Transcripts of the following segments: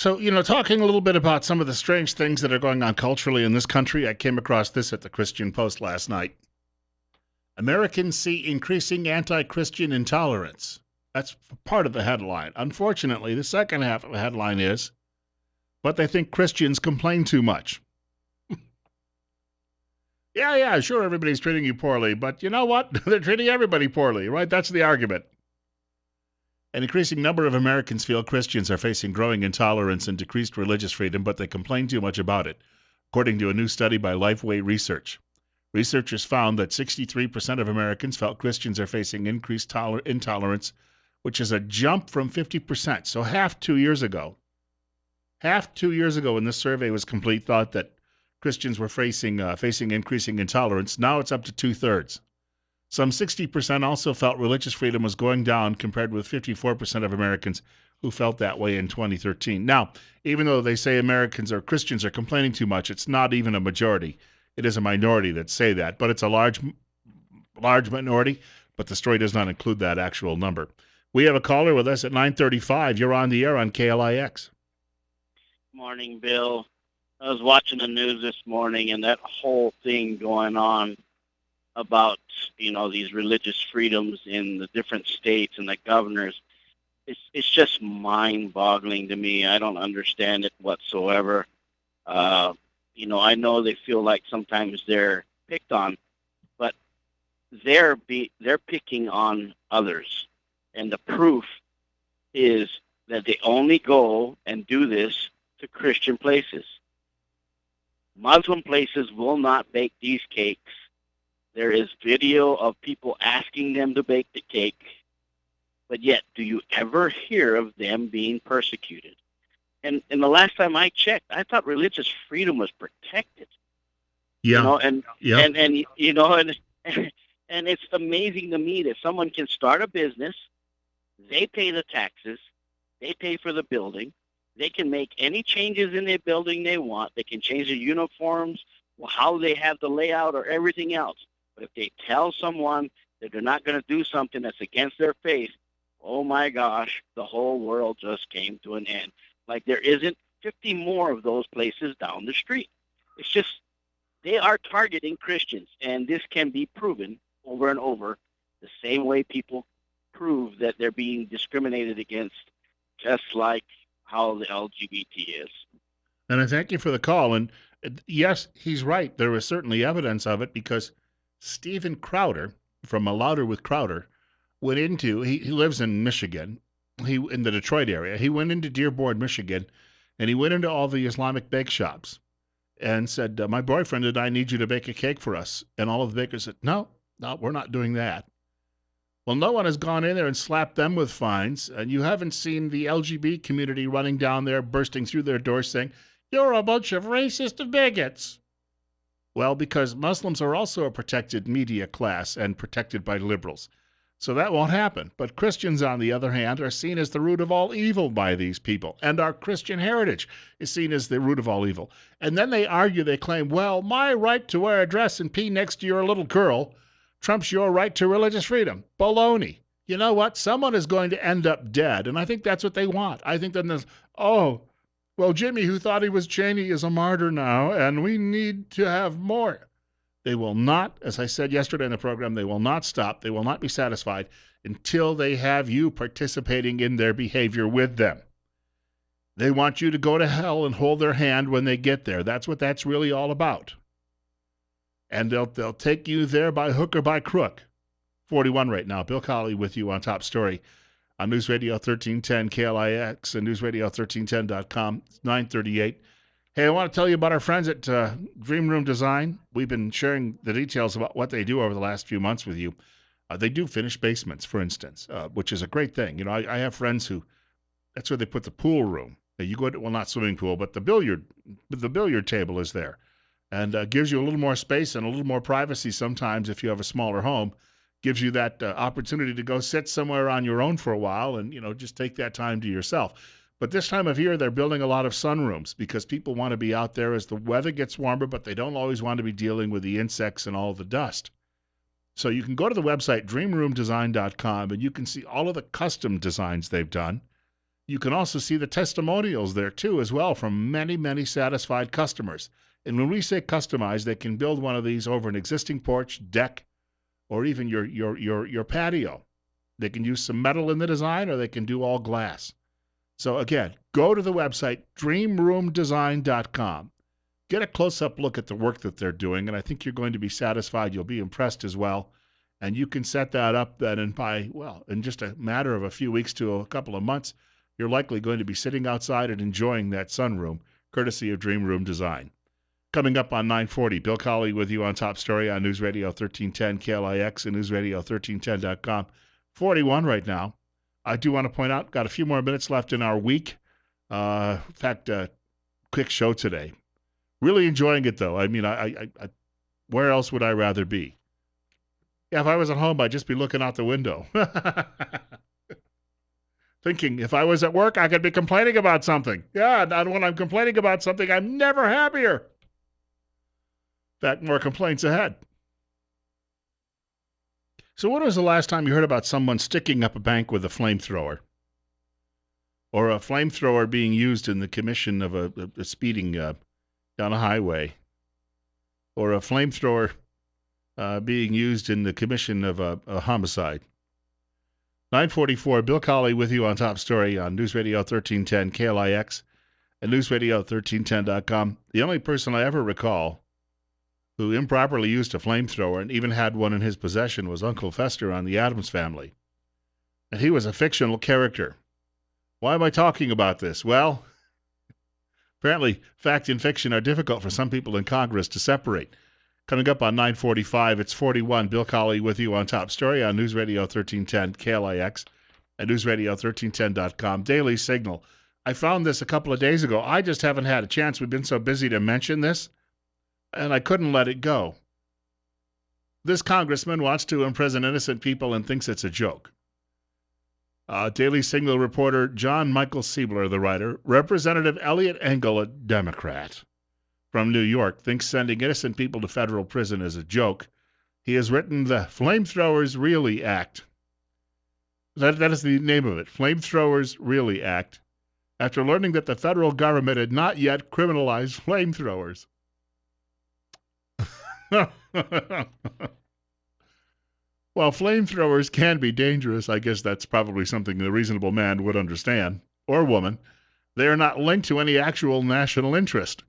So, talking a little bit about some of the strange things that are going on culturally in this country, I came across this at the Christian Post last night. Americans see increasing anti Christian intolerance. That's part of the headline. Unfortunately, the second half of the headline is, but they think Christians complain too much. Yeah, sure, everybody's treating you poorly, but you know what? They're treating everybody poorly, right? That's the argument. An increasing number of Americans feel Christians are facing growing intolerance and decreased religious freedom, but they complain too much about it, according to a new study by Lifeway Research. Researchers found that 63% of Americans felt Christians are facing increased intolerance, which is a jump from 50%. So half 2 years ago, when this survey was complete, thought that Christians were facing increasing intolerance. Now it's up to two-thirds. Some 60% also felt religious freedom was going down, compared with 54% of Americans who felt that way in 2013. Now, even though they say Christians are complaining too much, it's not even a majority. It is a minority that say that, but it's a large minority, but the story does not include that actual number. We have a caller with us at 9:35. You're on the air on KLIX. Morning, Bill. I was watching the news this morning, and that whole thing going on about, these religious freedoms in the different states and the governors, it's just mind-boggling to me. I don't understand it whatsoever. I know they feel like sometimes they're picked on, but they're picking on others, and the proof is that they only go and do this to Christian places. Muslim places will not bake these cakes. There is video of people asking them to bake the cake, but yet do you ever hear of them being persecuted? And the last time I checked, I thought religious freedom was protected. Yeah. And it's amazing to me that someone can start a business, they pay the taxes, they pay for the building, they can make any changes in their building they want, they can change the uniforms, how they have the layout or everything else. But if they tell someone that they're not going to do something that's against their faith, oh my gosh, the whole world just came to an end. Like there isn't 50 more of those places down the street. It's just they are targeting Christians, and this can be proven over and over the same way people prove that they're being discriminated against, just like how the LGBT is. And I thank you for the call. And yes, he's right. There is certainly evidence of it, because Stephen Crowder from A Louder with Crowder he lives in Michigan, in the Detroit area. He went into Dearborn, Michigan, and he went into all the Islamic bake shops and said, my boyfriend and I need you to bake a cake for us. And all of the bakers said, no, we're not doing that. Well, no one has gone in there and slapped them with fines, and you haven't seen the LGBT community running down there, bursting through their doors saying, you're a bunch of racist bigots. Well, because Muslims are also a protected media class and protected by liberals. So that won't happen. But Christians, on the other hand, are seen as the root of all evil by these people. And our Christian heritage is seen as the root of all evil. And then they claim, well, my right to wear a dress and pee next to your little girl trumps your right to religious freedom. Baloney. You know what? Someone is going to end up dead. And I think that's what they want. I think then there's, well, Jimmy, who thought he was Cheney, is a martyr now, and we need to have more. They will not, as I said yesterday in the program, they will not stop. They will not be satisfied until they have you participating in their behavior with them. They want you to go to hell and hold their hand when they get there. That's what that's really all about. And they'll take you there by hook or by crook. 41 right now. Bill Colley with you on Top Story on News Radio 1310 KLIX and newsradio1310.com. It's 9:38. Hey, I want to tell you about our friends at Dream Room Design. We've been sharing the details about what they do over the last few months with you. They do finished basements, for instance, which is a great thing. I have friends who, that's where they put the pool room. You go to, well, not swimming pool, but the billiard table is there, and gives you a little more space and a little more privacy sometimes if you have a smaller home. Gives you that opportunity to go sit somewhere on your own for a while and, just take that time to yourself. But this time of year, they're building a lot of sunrooms because people want to be out there as the weather gets warmer, but they don't always want to be dealing with the insects and all the dust. So you can go to the website, dreamroomdesign.com, and you can see all of the custom designs they've done. You can also see the testimonials there too as well from many, many satisfied customers. And when we say customize, they can build one of these over an existing porch, deck, or even your patio. They can use some metal in the design or they can do all glass. So again, go to the website dreamroomdesign.com. Get a close-up look at the work that they're doing, and I think you're going to be satisfied. You'll be impressed as well. And you can set that up then, and in just a matter of a few weeks to a couple of months, you're likely going to be sitting outside and enjoying that sunroom, courtesy of Dream Room Design. Coming up on 940, Bill Colley with you on Top Story on News Radio 1310 KLIX and newsradio1310.com. 41 right now. I do want to point out, got a few more minutes left in our week. In fact, quick show today. Really enjoying it, though. I mean, I where else would I rather be? Yeah, if I was at home, I'd just be looking out the window. Thinking, if I was at work, I could be complaining about something. Yeah, and when I'm complaining about something, I'm never happier. In fact, more complaints ahead. So when was the last time you heard about someone sticking up a bank with a flamethrower? Or a flamethrower being used in the commission of a speeding down a highway? Or a flamethrower being used in the commission of a homicide? 944, Bill Colley with you on Top Story on News Radio 1310 KLIX and newsradio1310.com. The only person I ever recall who improperly used a flamethrower and even had one in his possession was Uncle Fester on The Addams Family. And he was a fictional character. Why am I talking about this? Well, apparently fact and fiction are difficult for some people in Congress to separate. Coming up on 945, it's 41. Bill Colley with you on Top Story on News Radio 1310 KLIX and newsradio1310.com. Daily Signal. I found this a couple of days ago. I just haven't had a chance. We've been so busy to mention this, and I couldn't let it go. This congressman wants to imprison innocent people and thinks it's a joke. Daily Signal reporter John Michael Siebler, the writer, Representative Elliot Engel, a Democrat from New York, thinks sending innocent people to federal prison is a joke. He has written the Flamethrowers Really Act. That is the name of it, Flamethrowers Really Act, after learning that the federal government had not yet criminalized flamethrowers. While flamethrowers can be dangerous, I guess that's probably something a reasonable man would understand, or woman, they are not linked to any actual national interest.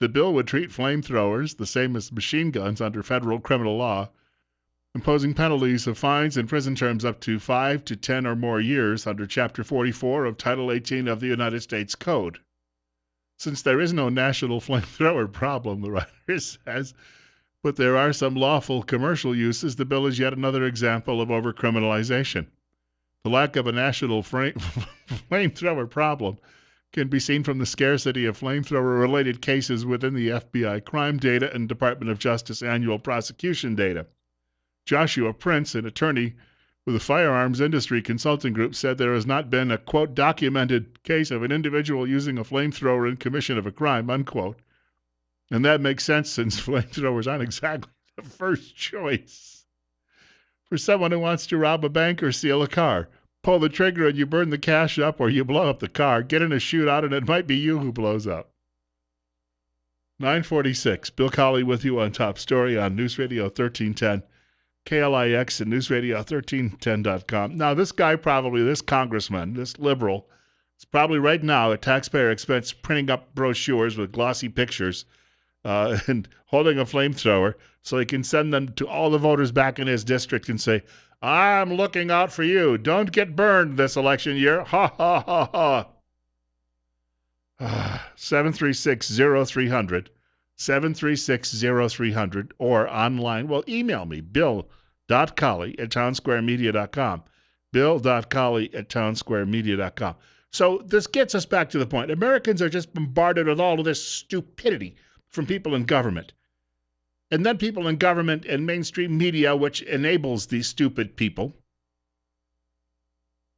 The bill would treat flamethrowers the same as machine guns under federal criminal law, imposing penalties of fines and prison terms up to 5 to 10 or more years under Chapter 44 of Title 18 of the United States Code. Since there is no national flamethrower problem, the writer says, but there are some lawful commercial uses, the bill is yet another example of overcriminalization. The lack of a national flamethrower problem can be seen from the scarcity of flamethrower-related cases within the FBI crime data and Department of Justice annual prosecution data. Joshua Prince, an attorney with the Firearms Industry Consulting Group, said there has not been a, quote, documented case of an individual using a flamethrower in commission of a crime, unquote. And that makes sense since flamethrowers aren't exactly the first choice for someone who wants to rob a bank or steal a car. Pull the trigger and you burn the cash up or you blow up the car. Get in a shootout and it might be you who blows up. 946, Bill Colley with you on Top Story on News Radio 1310, KLIX and newsradio1310.com. Now, this guy this congressman, this liberal, is probably right now at taxpayer expense printing up brochures with glossy pictures and holding a flamethrower so he can send them to all the voters back in his district and say, I'm looking out for you. Don't get burned this election year. Ha, ha, ha, ha. 736-0300, 736-0300, or online. Well, email me, bill.colley@townsquaremedia.com, bill.colley@townsquaremedia.com. So this gets us back to the point. Americans are just bombarded with all of this stupidity from people in government. And then people in government and mainstream media, which enables these stupid people,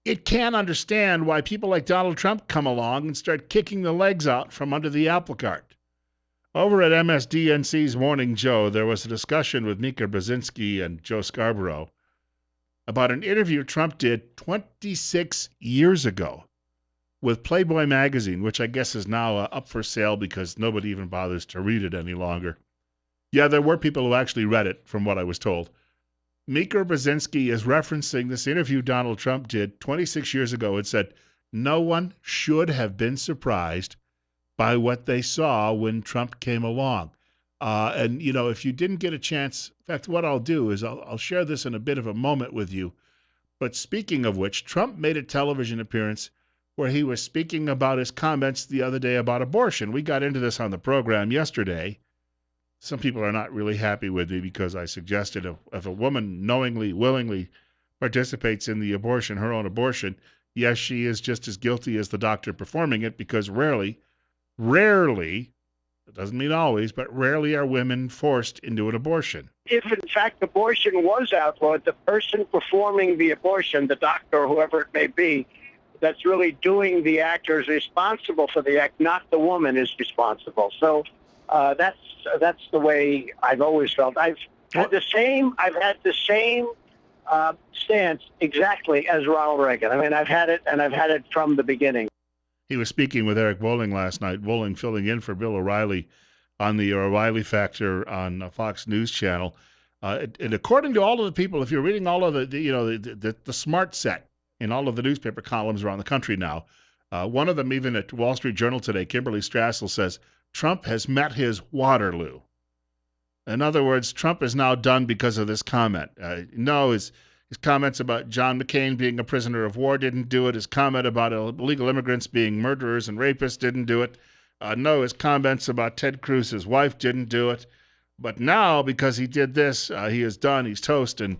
it can't understand why people like Donald Trump come along and start kicking the legs out from under the apple cart. Over at MSDNC's Morning Joe, there was a discussion with Mika Brzezinski and Joe Scarborough about an interview Trump did 26 years ago with Playboy magazine, which I guess is now up for sale because nobody even bothers to read it any longer. Yeah, there were people who actually read it, from what I was told. Mika Brzezinski is referencing this interview Donald Trump did 26 years ago and said, no one should have been surprised by what they saw when Trump came along. And, if you didn't get a chance, in fact, what I'll do is I'll share this in a bit of a moment with you. But speaking of which, Trump made a television appearance where he was speaking about his comments the other day about abortion. We got into this on the program yesterday. Some people are not really happy with me because I suggested if a woman knowingly, willingly participates in the abortion, her own abortion, yes, she is just as guilty as the doctor performing it, because rarely, it doesn't mean always, but rarely are women forced into an abortion. If, in fact, abortion was outlawed, the person performing the abortion, the doctor or whoever it may be, that's really doing the act or is responsible for the act, not the woman is responsible. So that's the way I've always felt. I've had the same stance exactly as Ronald Reagan. I mean, I've had it from the beginning. He was speaking with Eric Bolling last night. Bolling filling in for Bill O'Reilly on the O'Reilly Factor on Fox News Channel. And according to all of the people, if you're reading all of the smart set in all of the newspaper columns around the country now, one of them even at Wall Street Journal today, Kimberly Strassel, says Trump has met his Waterloo. In other words, Trump is now done because of this comment. His comments about John McCain being a prisoner of war didn't do it. His comment about illegal immigrants being murderers and rapists didn't do it. His comments about Ted Cruz's wife didn't do it. But now, because he did this, he is done. He's toast. And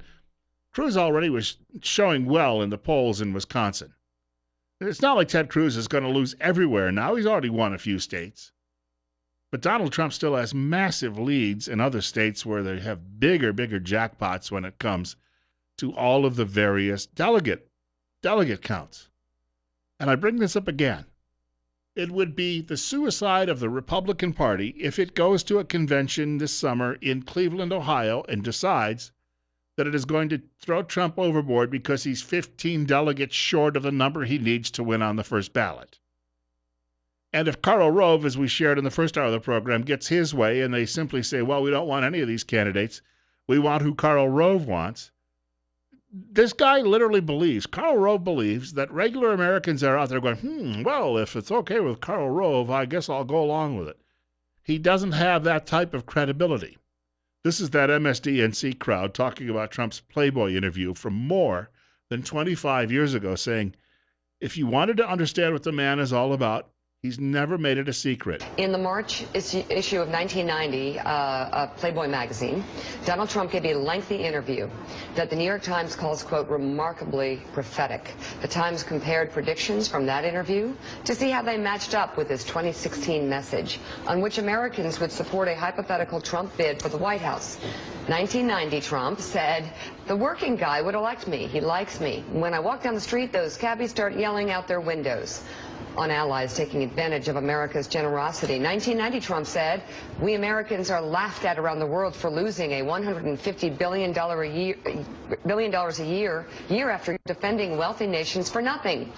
Cruz already was showing well in the polls in Wisconsin. It's not like Ted Cruz is going to lose everywhere now. He's already won a few states. But Donald Trump still has massive leads in other states where they have bigger jackpots when it comes to all of the various delegate counts. And I bring this up again. It would be the suicide of the Republican Party if it goes to a convention this summer in Cleveland, Ohio, and decides that it is going to throw Trump overboard because he's 15 delegates short of the number he needs to win on the first ballot. And if Karl Rove, as we shared in the first hour of the program, gets his way and they simply say, well, we don't want any of these candidates, we want who Karl Rove wants, this guy literally believes, Karl Rove believes, that regular Americans are out there going, well, if it's okay with Karl Rove, I guess I'll go along with it. He doesn't have that type of credibility. This is that MSDNC crowd talking about Trump's Playboy interview from more than 25 years ago, saying, if you wanted to understand what the man is all about, he's never made it a secret. In the March issue of 1990 of Playboy magazine, Donald Trump gave a lengthy interview that the New York Times calls, quote, remarkably prophetic. The Times compared predictions from that interview to see how they matched up with his 2016 message on which Americans would support a hypothetical Trump bid for the White House. 1990, Trump said, the working guy would elect me. He likes me. When I walk down the street, those cabbies start yelling out their windows on allies taking advantage of America's generosity. 1990, Trump said, we Americans are laughed at around the world for losing a $150 billion a year after defending wealthy nations for nothing.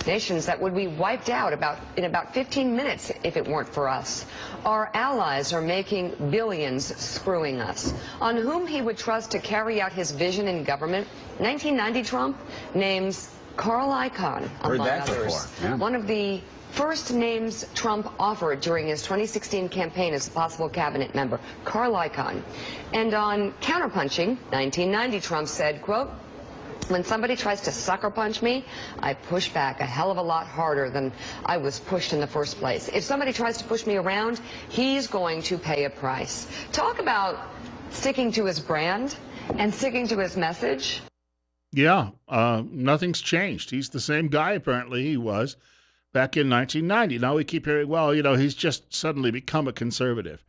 Nations that would be wiped out in about 15 minutes if it weren't for us. Our allies are making billions screwing us. On whom he would trust to carry out his vision in government, 1990 Trump names Carl Icahn, among others. Yeah. One of the first names Trump offered during his 2016 campaign as a possible cabinet member, Carl Icahn. And on counterpunching, 1990, Trump said, quote, when somebody tries to sucker punch me, I push back a hell of a lot harder than I was pushed in the first place. If somebody tries to push me around, he's going to pay a price. Talk about sticking to his brand and sticking to his message. Yeah, nothing's changed. He's the same guy, apparently, he was back in 1990. Now we keep hearing, well, he's just suddenly become a conservative.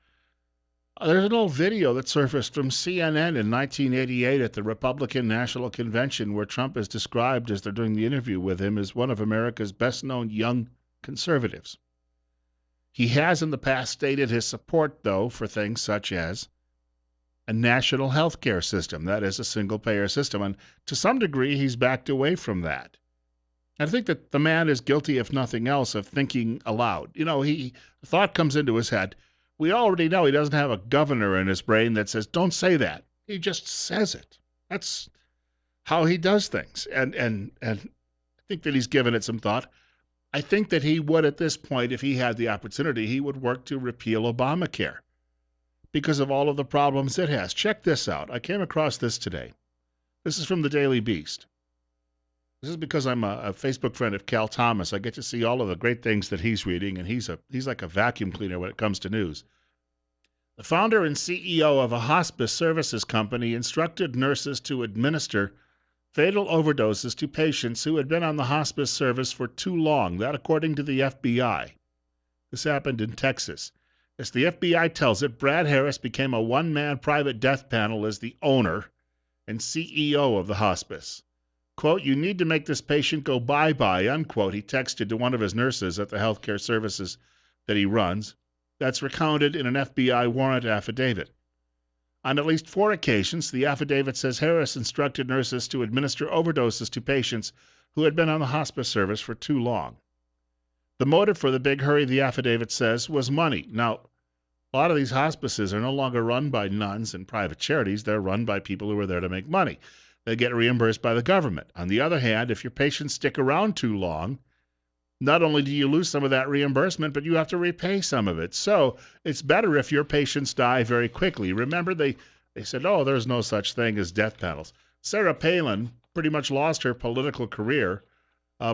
There's an old video that surfaced from CNN in 1988 at the Republican National Convention where Trump is described, as they're doing the interview with him, as one of America's best-known young conservatives. He has in the past stated his support, though, for things such as a national health care system, that is, a single-payer system. And to some degree, he's backed away from that. I think that the man is guilty, if nothing else, of thinking aloud. The thought comes into his head. We already know he doesn't have a governor in his brain that says, don't say that. He just says it. That's how he does things. And I think that he's given it some thought. I think that he would, at this point, if he had the opportunity, he would work to repeal Obamacare because of all of the problems it has. Check this out. I came across this today. This is from the Daily Beast. This is because I'm a Facebook friend of Cal Thomas. I get to see all of the great things that he's reading, and he's like a vacuum cleaner when it comes to news. The founder and CEO of a hospice services company instructed nurses to administer fatal overdoses to patients who had been on the hospice service for too long. That according to the FBI. This happened in Texas. As the FBI tells it, Brad Harris became a one-man private death panel as the owner and CEO of the hospice. Quote, you need to make this patient go bye-bye, unquote, he texted to one of his nurses at the healthcare services that he runs. That's recounted in an FBI warrant affidavit. On at least 4 occasions, the affidavit says Harris instructed nurses to administer overdoses to patients who had been on the hospice service for too long. The motive for the big hurry, the affidavit says, was money. Now, a lot of these hospices are no longer run by nuns and private charities. They're run by people who are there to make money. They get reimbursed by the government. On the other hand, if your patients stick around too long, not only do you lose some of that reimbursement, but you have to repay some of it. So it's better if your patients die very quickly. Remember, they said, oh, there's no such thing as death panels. Sarah Palin pretty much lost her political career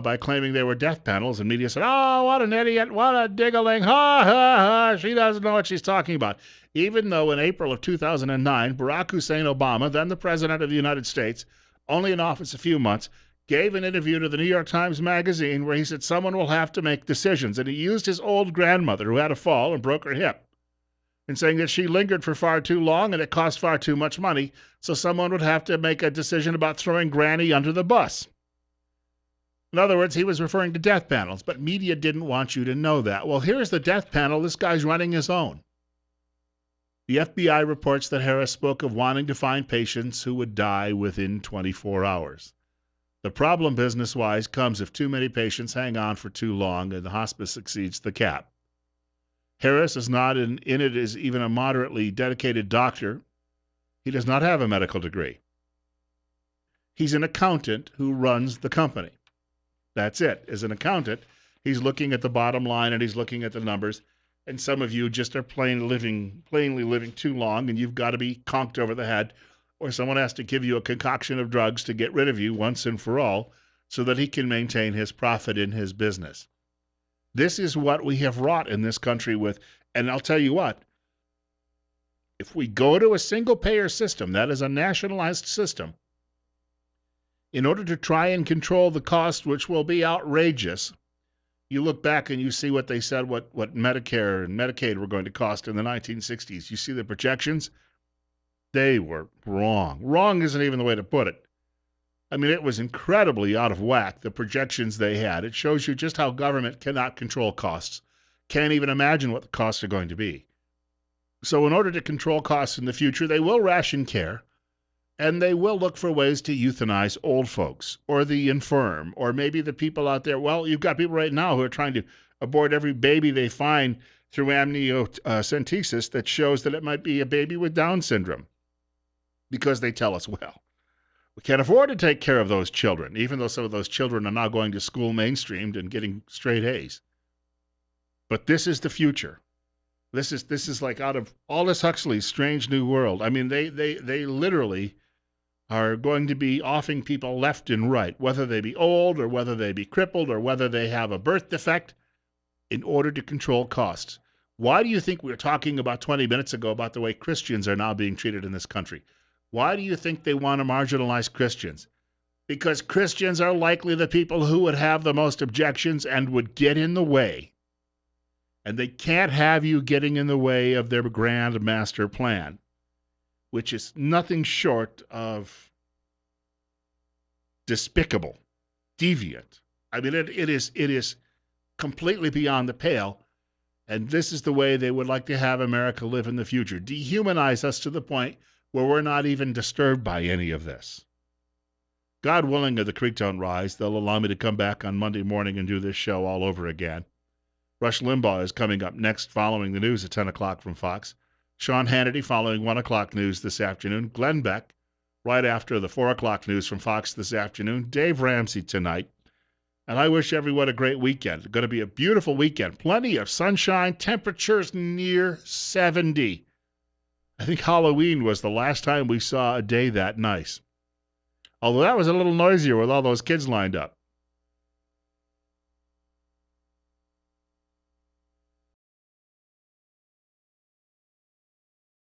by claiming they were death panels, and media said, oh, what an idiot, what a diggling, ha, ha, ha, she doesn't know what she's talking about. Even though in April of 2009, Barack Hussein Obama, then the President of the United States, only in office a few months, gave an interview to the New York Times Magazine where he said someone will have to make decisions, and he used his old grandmother who had a fall and broke her hip, and saying that she lingered for far too long and it cost far too much money, so someone would have to make a decision about throwing Granny under the bus. In other words, he was referring to death panels, but media didn't want you to know that. Well, here's the death panel. This guy's running his own. The FBI reports that Harris spoke of wanting to find patients who would die within 24 hours. The problem business-wise comes if too many patients hang on for too long and the hospice exceeds the cap. Harris is not in it as even a moderately dedicated doctor. He does not have a medical degree. He's an accountant who runs the company. That's it. As an accountant, he's looking at the bottom line and he's looking at the numbers. And some of you just are plainly living too long, and you've got to be conked over the head, or someone has to give you a concoction of drugs to get rid of you once and for all so that he can maintain his profit in his business. This is what we have wrought in this country with, and I'll tell you what, if we go to a single-payer system, that is a nationalized system, in order to try and control the cost, which will be outrageous, you look back and you see what they said, what Medicare and Medicaid were going to cost in the 1960s. You see the projections? They were wrong. Wrong isn't even the way to put it. I mean, it was incredibly out of whack, the projections they had. It shows you just how government cannot control costs. Can't even imagine what the costs are going to be. So in order to control costs in the future, they will ration care. And they will look for ways to euthanize old folks or the infirm or maybe the people out there. Well, you've got people right now who are trying to abort every baby they find through amniocentesis that shows that it might be a baby with Down syndrome because they tell us, well, we can't afford to take care of those children, even though some of those children are now going to school mainstreamed and getting straight A's. But this is the future. This is like out of Aldous Huxley's Strange New World. I mean, they literally are going to be offing people left and right, whether they be old or whether they be crippled or whether they have a birth defect, in order to control costs. Why do you think we were talking about 20 minutes ago about the way Christians are now being treated in this country? Why do you think they want to marginalize Christians? Because Christians are likely the people who would have the most objections and would get in the way. And they can't have you getting in the way of their grand master plan, which is nothing short of despicable, deviant. I mean, it is completely beyond the pale, and this is the way they would like to have America live in the future. Dehumanize us to the point where we're not even disturbed by any of this. God willing, if the creek don't rise, they'll allow me to come back on Monday morning and do this show all over again. Rush Limbaugh is coming up next following the news at 10 o'clock from Fox. Sean Hannity following 1 o'clock news this afternoon. Glenn Beck right after the 4 o'clock news from Fox this afternoon. Dave Ramsey tonight. And I wish everyone a great weekend. It's going to be a beautiful weekend. Plenty of sunshine, temperatures near 70. I think Halloween was the last time we saw a day that nice. Although that was a little noisier with all those kids lined up.